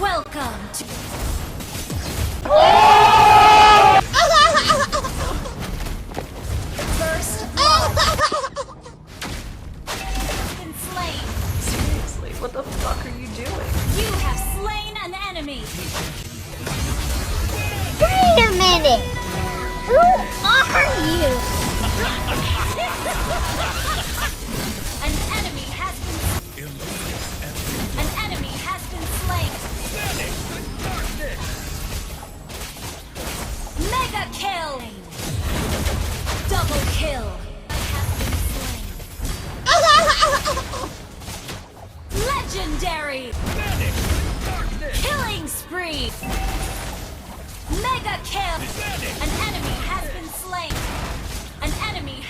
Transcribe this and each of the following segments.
Welcome to First Blood. Been slain. Seriously, what the fuck are you doing? You have slain an enemy. Wait a minute! Who are you? An enemy has been slain. Mega kill. Double kill. Has been slain. Legendary. Killing spree. Mega kill. An enemy has been slain. An enemy.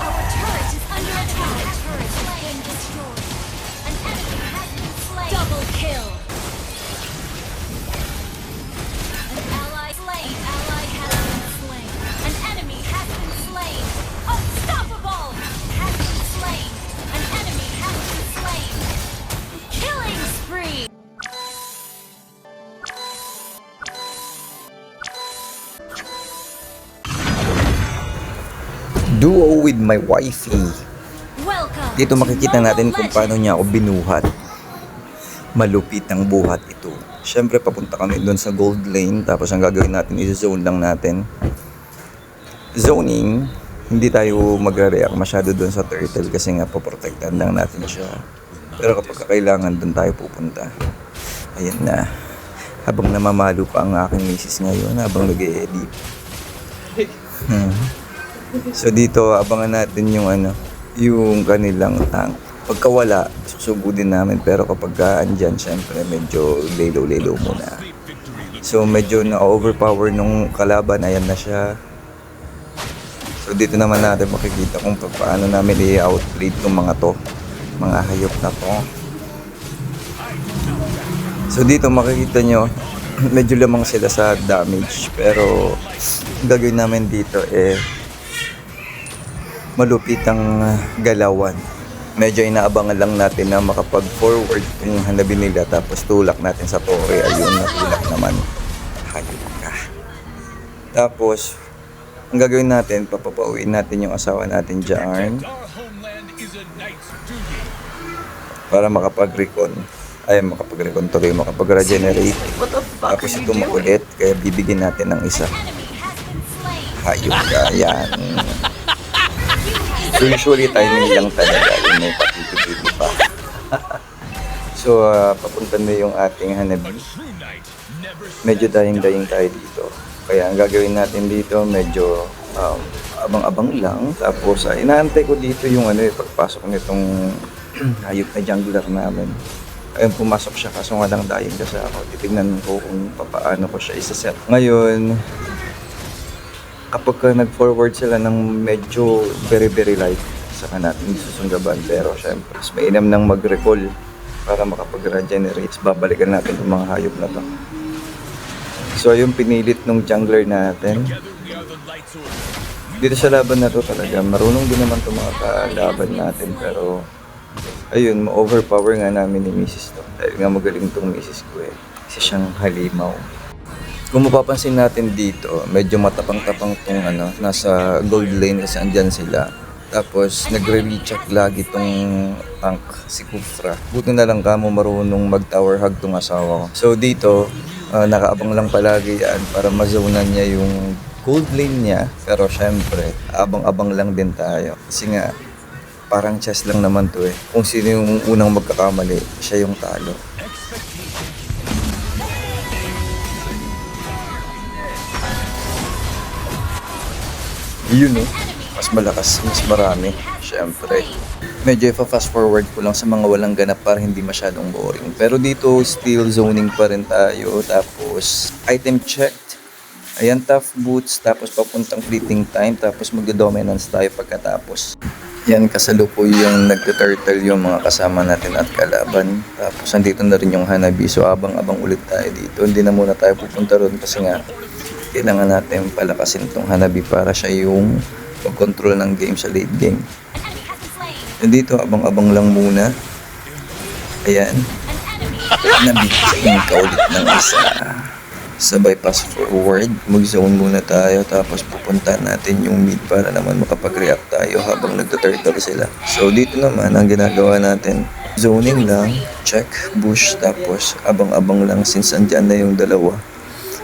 Our turret is under attack. Turret slain destroyed. An enemy has been slain. Double kill. An ally slain. Ally has been slain. An enemy has been slain. Unstoppable. Has been slain. An enemy has been slain. Killing spree. Duo with my wifey. Welcome. Dito makikita to natin Mobile kung paano niya ako binuhat. Malupit ang buhat ito. Siyempre papunta kami doon sa gold lane. Tapos ang gagawin natin, i-zone lang natin. Zoning, hindi tayo magre-react masyado doon sa turtle kasi nga poprotektahan lang natin siya. Pero kapag kailangan doon tayo pupunta. Ayan na. Habang namamalo pa ang aking misis ngayon, habang nag-e-edit. So dito abangan natin yung yung kanilang tank. Pagka wala, susubo din namin, pero kapag andyan, syempre medyo lelo-lelo muna. So medyo na-overpower nung kalaban, ayan na siya. So dito naman natin makikita kung paano namin i-outplay itong mga to, mga hayop na to. So dito makikita nyo, medyo lamang sila sa damage, pero gagawin namin dito malupit ang galawan. Medyo inaabangan lang natin na makapag-forward kung hanapin nila, tapos tulak natin sa tore. Ayun, natulak naman. Hayop ka. Tapos, ang gagawin natin, papapauwiin natin yung asawa natin dyan para makapag-recon. Ay, makapag-recon tuloy, makapag-regenerate. What the fuck Tapos are you ito doing? makulit, kaya bibigyan natin ng isa. enemy has been slain. Hayop ka, yan. So usually timing lang talaga, yung may patiti-titi pa. So papunta na yung ating hanabi. Medyo daying-daying tayo dito. Kaya ang gagawin natin dito, medyo abang-abang lang. Tapos inaantay ko dito yung pagpasok nitong hayop na jungler namin. Ayun, pumasok siya, kaso nga lang daying kasi ako. Titignan ko kung paano ko siya isa-set. Ngayon, kapag nag-forward sila ng medyo very light, saka natin susunggaban. Pero syempre, mas mainam nang mag-recall para makapag-regenerate. Babalikan natin yung mga hayop na to. So yung pinilit ng jungler natin. Dito sa laban na to talaga, marunong din naman itong mga kalaban natin. Pero ayun, ma-overpower nga namin ni Mrs. to. Dahil nga magaling tong Mrs. ko Isa siyang halimaw. Kung mapapansin natin dito, medyo matapang-tapang tong nasa gold lane kasi andyan sila. Tapos nagre-recheck lagi tong tank, si Kufra. Buti na lang kamo marunong mag-tower hug tong asawa ko. So dito, nakaabang lang palagi yan para mazonan niya yung gold lane niya. Pero syempre, abang-abang lang din tayo. Kasi nga, parang chess lang naman to Kung sino yung unang magkakamali, siya yung talo. Yun mas malakas, mas marami. Siyempre. Medyo ipa-fast forward ko lang sa mga walang ganap para hindi masyadong boring. Pero dito, still zoning pa rin tayo. Tapos, item checked. Ayan, tough boots. Tapos, papuntang fleeting time. Tapos, magdo-dominance tayo pagkatapos. Yan, kasalukuyang nagtuturtle yung mga kasama natin at kalaban. Tapos, andito na rin yung hanabi. So, abang-abang ulit tayo dito. Hindi na muna tayo pupunta ron kasi nga, kailangan natin palakasin itong hanabi para siya yung mag-control ng game sa late game. And dito, abang-abang lang muna. Ayan. Nabigyan ka ulit ng isa. Sabay pass forward. Mag-zone muna tayo. Tapos pupunta natin yung mid para naman makapag-react tayo habang nagtuturtle sila. So dito naman ang ginagawa natin. Zoning lang. Check. Bush. Tapos abang-abang lang since andyan na yung dalawa.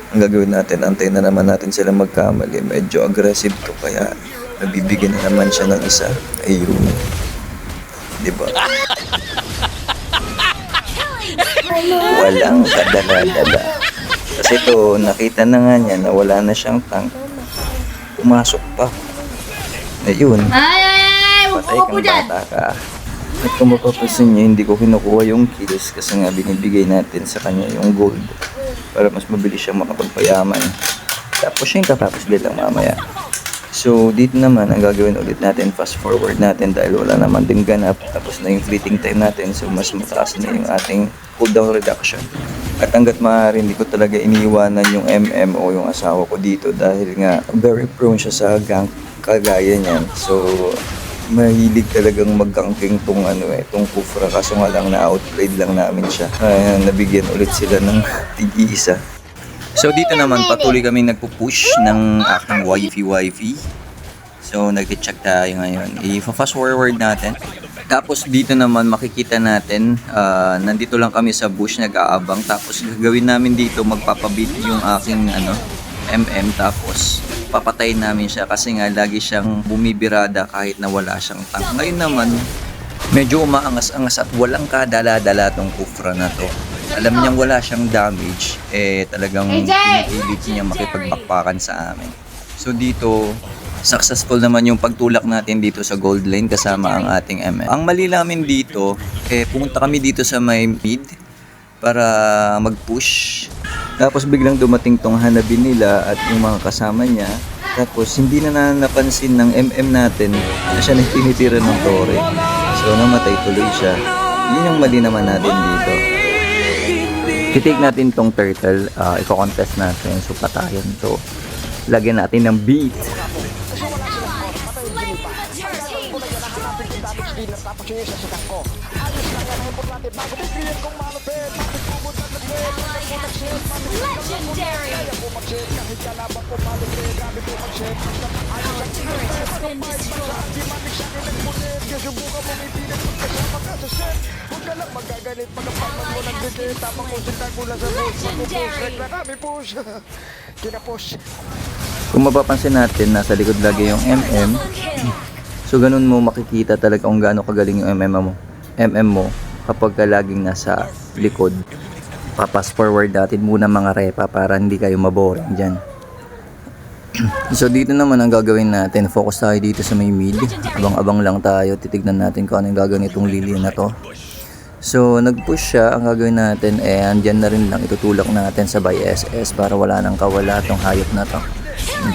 Ang gagawin natin, antayin na naman natin sila magkamali. Medyo aggressive to kaya nabibigyan na naman siya ng isa. Ayun. Diba? Walang kadala-dala. Kasi ito, nakita na nga niya na wala na siyang tank. Pumasok pa. Ayun. Patay kang bata ka. At kung mapapasin niyo, hindi ko kinukuha yung kills kasi nga binibigay natin sa kanya yung gold para mas mabilis siyang makapagpayaman. Tapos siya yung katapos lang mamaya. So dito naman ang gagawin ulit natin, fast forward natin dahil wala naman din ganap. Tapos na yung fleeting time natin, so mas mataas na yung ating cooldown reduction. At hanggat maaari hindi ko talaga iniiwanan yung MM o yung asawa ko dito dahil nga very prone siya sa gank kagaya niyan. So mahilig talagang mag-ganking tong tong Kufra, kaso nga lang na-outplayed lang namin siya. Nabigyan ulit sila ng tig-isa. So dito naman patuloy kami nagpo-push ng aking wifey. So nag-check tayo ngayon. I-fast forward natin. Tapos dito naman makikita natin, nandito lang kami sa bush nag-aabang. Tapos gagawin namin dito, magpapabit yung aking MM. Tapos papatayin namin siya kasi nga lagi siyang bumibirada kahit na wala siyang tank. Ngayon naman, medyo umaangas-angas at walang kadala-dala tong Kufra na to. Alam niyang wala siyang damage, talagang pinipilit niya makipagbakbakan sa amin. So dito, successful naman yung pagtulak natin dito sa gold lane kasama ang ating MM. Ang mali namin dito, pumunta kami dito sa may mid para mag-push. Tapos biglang dumating tong Hanabi nila at yung mga kasama niya. Tapos hindi na napansin ng MM natin na siya nagtinitira ng tore. So namatay tuloy siya. Yun yung mali naman natin dito. I-take natin tong turtle, i-contest natin. So patayan. So lagyan natin ng beat. Legendary! Our turret has been destroyed. Kung mapapansin natin, nasa likod lagi yung MM. So ganun mo makikita talaga kung gaano kagaling yung MM mo kapag ka laging nasa likod. Papas forward natin muna mga repa para hindi kayo maboring dyan. So dito naman ang gagawin natin, focus tayo dito sa may mid. Abang-abang lang tayo, titignan natin kung ano yung gagawin itong Lily na to. So nag-push siya, ang gagawin natin andyan na rin lang itutulak natin sa by SS para wala nang kawala tong hayop na to.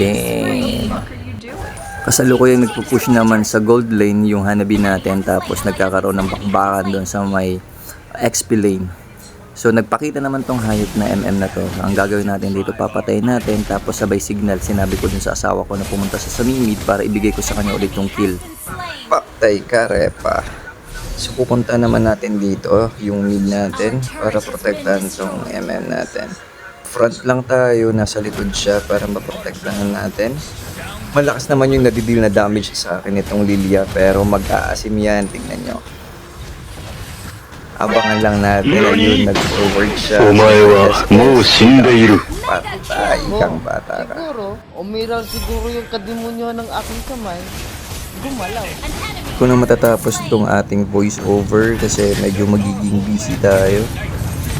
Then kasalukuyang nagpo-push naman sa gold lane yung Hanabi natin, tapos nagkakaroon ng bakbakan doon sa may XP lane. So nagpakita naman tong hayop na MM na to. Ang gagawin natin dito, papatayin natin, tapos sabay signal sinabi ko dun sa asawa ko na pumunta sa mid para ibigay ko sa kanya ulit yung kill. Patay ka repa. So pupunta naman natin dito yung mid natin para protektahan tong MM natin. Front lang tayo, nasa likod siya para maprotektahan natin. Malakas naman yung nadidil na damage sa akin itong Lilia, pero mag-aasim yan, tingnan nyo. Abangan lang natin, ayun, nag-forward siya. Patay kang bata ka. Siguro, umiral siguro yung kademonyo ng aking kamay. Gumalaw. Kung na matatapos itong ating voice over kasi medyo magiging busy tayo.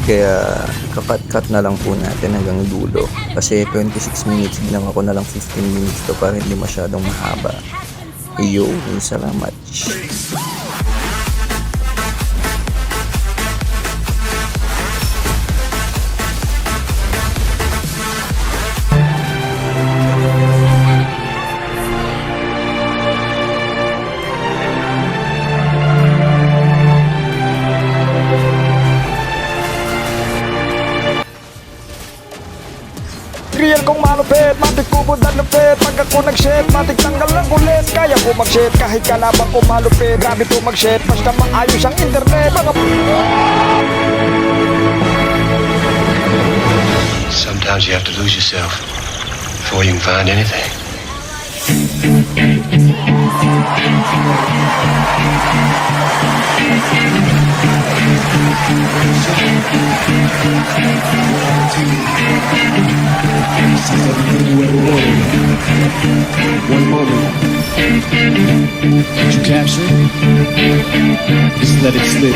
Kaya kakat-cut na lang po natin hanggang dulo. Kasi 26 minutes, bilang ako na lang 15 minutes to para hindi masyadong mahaba. Iyo, salamat. Real kong malupit, matik kubod na lupit. Pagka ako nag-shit, matik tanggal ng kulit. Kaya ko mag-shit kahit kalaban ko malupit. Grabe to mag-shit, basta maayos ang internet. Mga Sometimes you have to lose yourself before you can find anything. One moment. Did you capture it? Just let it slip.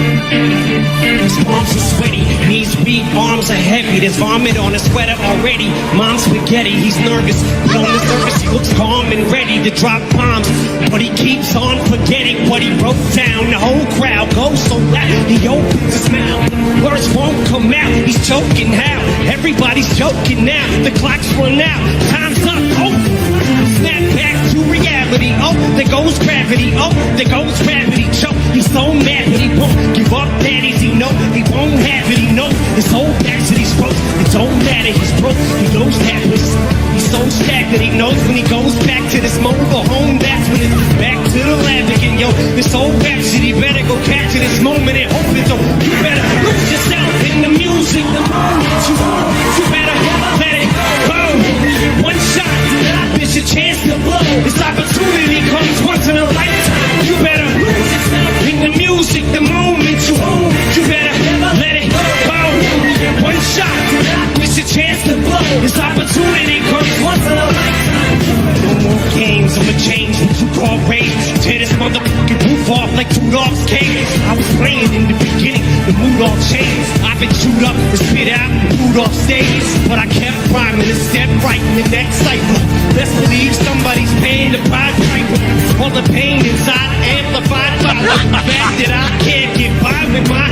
His palms are sweaty, knees weak, arms are heavy. There's vomit on his sweater already. Mom's spaghetti, he's nervous. But on the surface, he looks calm and ready to drop bombs. But he keeps on forgetting what he wrote down. The whole crowd goes so loud, he opens his mouth. Words won't come out, he's choking how? Everybody's joking now, the clock's run out. Time's up, oh! Snap back to reality, oh! There goes gravity, oh! There goes gravity, choke. He's so mad, but he won't give up that easy, no. He won't have it, he knows his whole back to these ropes. It don't matter, he's broke, he knows that he's so stagnant, he knows when he goes back to this mobile home, that's when it's back to the lab again, yo. This whole rap shit, he better go capture this moment and hope it's over. You better lose yourself in the music, the moment you better let it go. One shot, it's your chance to blow. This opportunity comes once in a lifetime. You better lose yourself in the music, the moment you better let it go. One shot, it's your chance to blow. This opportunity comes once in a lifetime. No more games, I'ma change what you call rage. Tear this motherfucking roof off like Rudolph's cage. I was playing in the beginning, the mood all changed. I've been chewed up and spit out and booed off stage. But I kept rhyming and stepped right in the next cycle. Let's believe somebody's paying the Pied Piper. All the pain inside amplified by the fact that I can't get by with my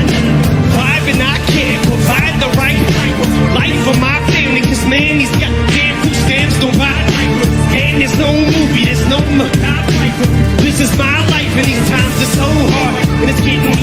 vibe and I can't provide the right life for my family. Cause man, these goddamn food stamps don't buy diapers. And there's no movie, there's no macabre. This is my life and these times are so hard. And it's getting